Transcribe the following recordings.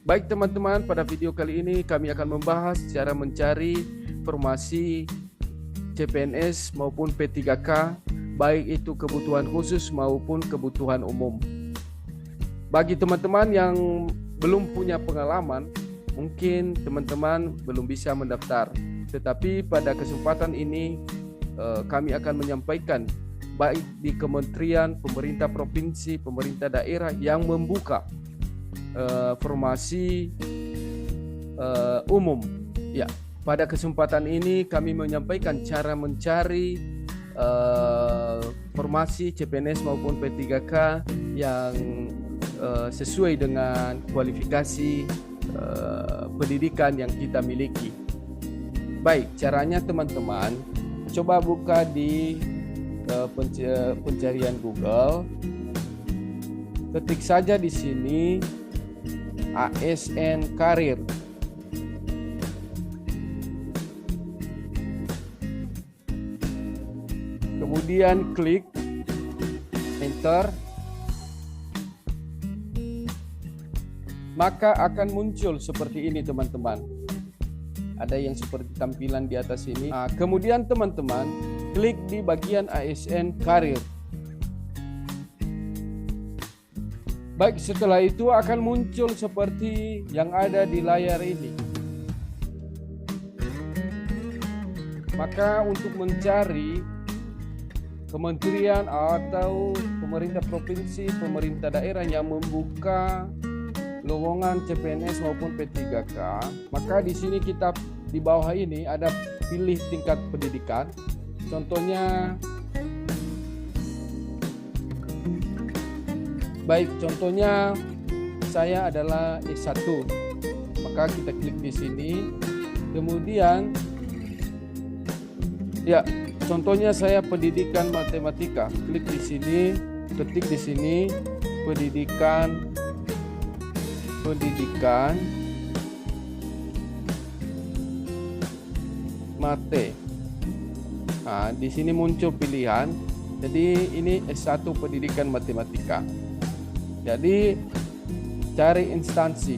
Baik teman-teman, pada video kali ini kami akan membahas cara mencari informasi CPNS maupun P3K, baik itu kebutuhan khusus maupun kebutuhan umum. Bagi teman-teman yang belum punya pengalaman, mungkin teman-teman belum bisa mendaftar. Tetapi pada kesempatan ini kami akan menyampaikan baik di kementerian, pemerintah provinsi, pemerintah daerah yang membuka formasi umum. Ya, pada kesempatan ini kami menyampaikan cara mencari formasi CPNS maupun P3K yang sesuai dengan kualifikasi pendidikan yang kita miliki. Baik, caranya teman-teman, coba buka di pencarian Google, ketik saja di sini ASN Karir. Kemudian klik enter, maka akan muncul seperti ini teman-teman. Ada yang seperti tampilan di atas ini. Kemudian teman-teman klik di bagian ASN Karir. Baik, setelah itu akan muncul seperti yang ada di layar ini. Maka untuk mencari kementerian atau pemerintah provinsi, pemerintah daerah yang membuka lowongan CPNS maupun P3K, maka di sini kita di bawah ini ada pilih tingkat pendidikan. Contohnya saya adalah S1. Maka kita klik di sini. Kemudian ya, contohnya saya pendidikan matematika. Klik di sini, ketik di sini pendidikan mate. Di sini muncul pilihan. Jadi ini S1 pendidikan matematika. Jadi cari instansi.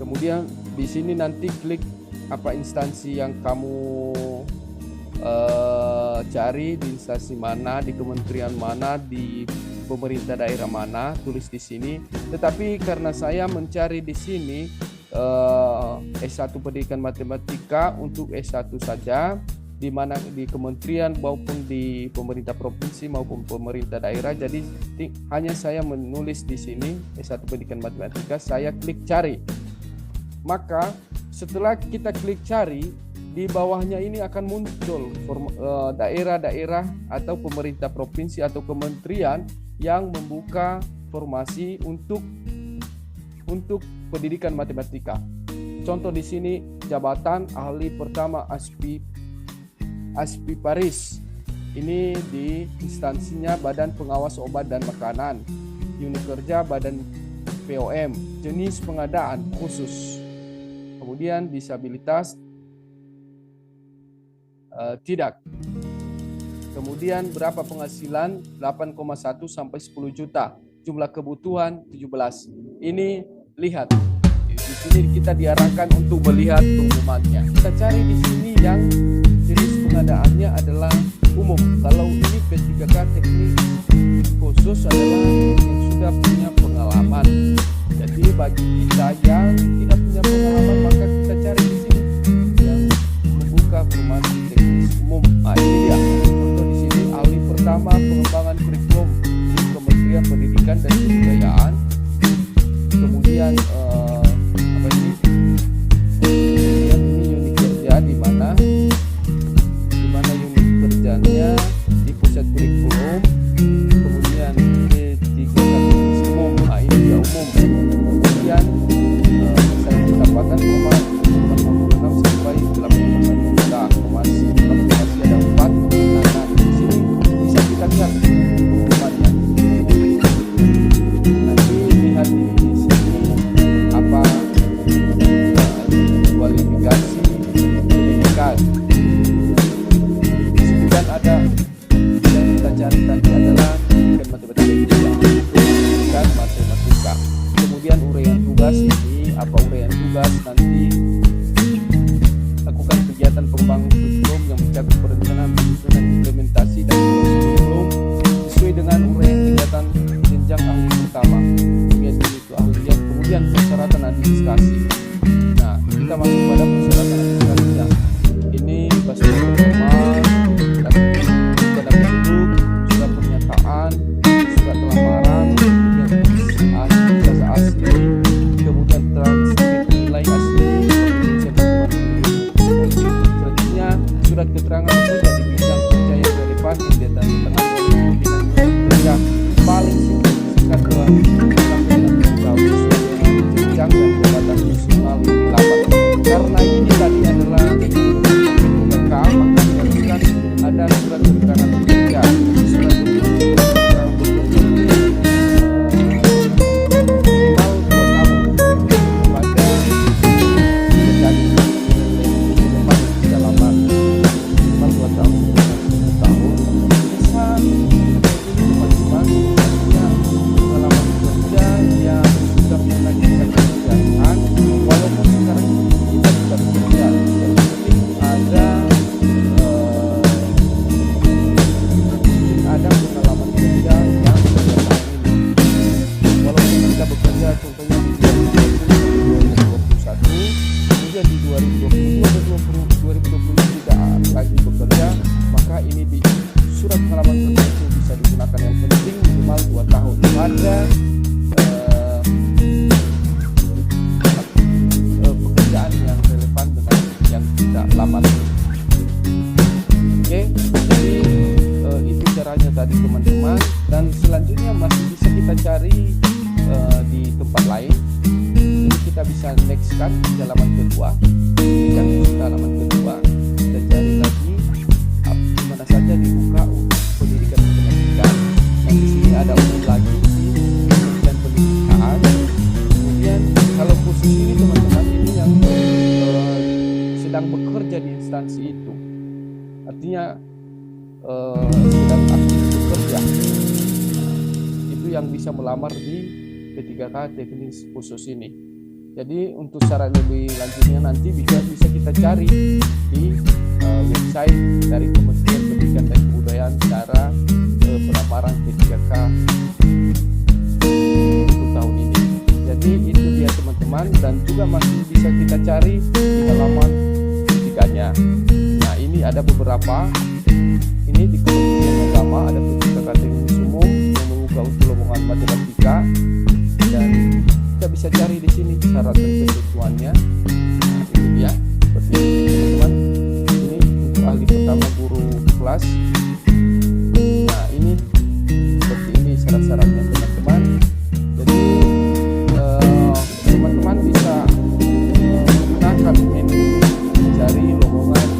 Kemudian di sini nanti klik apa instansi yang kamu cari, di instansi mana, di kementerian mana, di pemerintah daerah mana, tulis di sini. Tetapi karena saya mencari di sini S1 pendidikan matematika untuk S1 saja, di mana di kementerian maupun di pemerintah provinsi maupun pemerintah daerah, jadi hanya saya menulis di sini S1 pendidikan matematika, saya klik cari. Maka setelah kita klik cari, di bawahnya ini akan muncul daerah-daerah atau pemerintah provinsi atau kementerian yang membuka formasi untuk pendidikan matematika. Contoh di sini jabatan ahli pertama ASPI Paris. Ini di instansinya Badan Pengawas Obat dan Makanan. Unit kerja Badan POM. Jenis pengadaan khusus. Kemudian disabilitas tidak. Kemudian berapa penghasilan? 8,1 sampai 10 juta. Jumlah kebutuhan 17. Ini lihat. Di sini kita diarahkan untuk melihat pengumumannya. Kita cari di sini yang jenis pengadaannya adalah umum. Kalau ini P3K teknik khusus adalah yang sudah punya pengalaman. Jadi bagi kita yang tidak punya pengalaman, maka kita cari di sini yang membuka formasi teknis umum. Ini dia. Contoh di sini ahli pertama pengembangan kurikulum di Kementerian Pendidikan dan Kebudayaan. Kemudian ini unit kerja di mana unit kerjanya di pusat kurikulum. Kemudian P3K umum. Ini dia umum. Kemudian saya pendapatan 56 sampai 81 juta. Masih ada 4. Nah, di sini bisa kita lihat pengumumannya. Nanti lihat di sini apa kualifikasi pendidikan. Di sini kan ada yang kita cari tadi adalah pendidikan matematika. Kemudian uraian tugas ini apa uraian tugas nanti lakukan kegiatan pembangunan kurikulum yang mencakup perencanaan, penyusunan, implementasi dan kurikulum sesuai dengan uraian kegiatan jenjang ahli pertama. Kemudian itu ahlian, kemudian persyaratan administrasi. Nah, kita masuk pada persyaratan administrasinya. Ini bahasa formal, surat penduduk, surat pernyataan, surat lamaran, ijazah asli, kemudian transkrip nilai asli, selanjutnya surat keterangan kerja di bidang kerja yang relevan yang ditandatangani oleh pimpinan kerja paling singkat 2 sampai 6 tahun sesuai dengan jenjang dan jabatan fungsional yang dilamar. Karena ini tadi adalah PKK, maka diharuskan ada surat keterangan kerja, surat keterangan bekerja minimal 2 tahun pada pekerjaan di tempat kerja lama, minimal 2 tahun sampai 10 tahun. Bisa ini teman-teman punya pengalaman kerja yang sudah pernah kita kerjakan, walaupun sekarang kita tidak bekerja. Yang penting ada pengalaman kerja yang sudah tahun ini. Walaupun kita bekerja contohnya di 2020-2021, kemudian di 2022 dan 2023 tidak lagi bekerja, maka ini di surat pengalaman kerja itu bisa digunakan. Yang penting minimal 2 tahun pada pekerjaan yang relevan dengan yang kita lamar. Oke, jadi itu caranya tadi teman-teman, dan selanjutnya masih bisa kita cari di tempat lain. Jadi kita bisa next kan di halaman kedua, kan di halaman kedua kita cari lagi di mana saja dibuka untuk pendidikan dan pendidikan. Yang di sini ada umum lagi di Kementerian Pendidikan. Kemudian kalau khusus ini teman-teman, ini yang sedang bekerja di instansi itu, artinya sedang aktif bekerja, itu yang bisa melamar di P3K teknis khusus ini. Jadi untuk secara lebih lanjutnya nanti bisa kita cari di website dari Kementerian Pendidikan dan Kebudayaan cara pelamaran P3K untuk tahun ini. Jadi itu dia teman-teman, dan juga masih bisa kita cari di halaman 3-nya. Nah, ini ada beberapa. Ini di Kementerian Agama ada P3K teknis umum yang membuka untuk lowongan matematika, dan kita bisa cari di sini syarat dan ketentuannya. Nah, ini dia seperti ini teman-teman. Ini untuk ahli pertama guru kelas. Nah, ini seperti ini syarat-syaratnya teman-teman. Jadi teman-teman bisa menggunakan menu mencari lowongan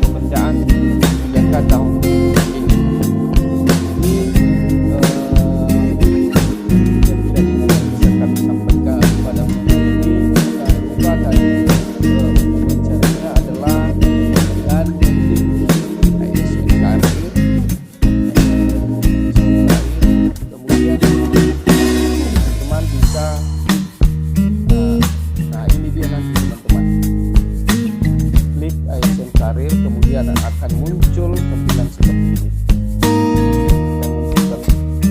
pekerjaan PKK tahun ini. Kemudian akan muncul tampilan seperti ini.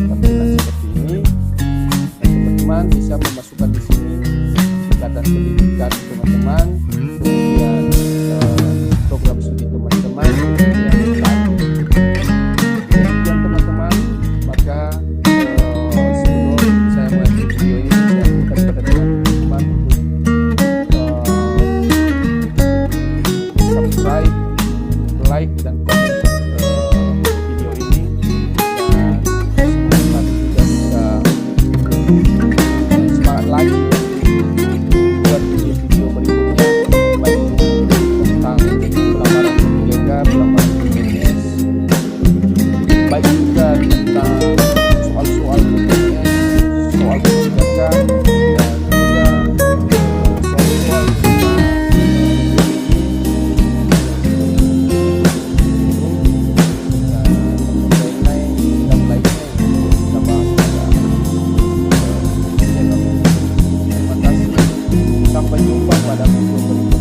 Tampilan seperti ini, dan teman-teman bisa memasukkan di sini tingkatan pendidikan teman-teman, kemudian program studi teman-teman, kemudian teman-teman. Maka sebelum saya melanjutkan video ini, saya minta kepada teman-teman untuk subscribe, like dan komen video ini, dan semoga juga bisa semangat lagi buat video berikutnya, baik tentang pelamaran PKK, pelamaran PNS, baik juga tentang soal-soal PNS, soal PKK, dan juga soal-soal terima kasih. Sampai jumpa pada video berikutnya.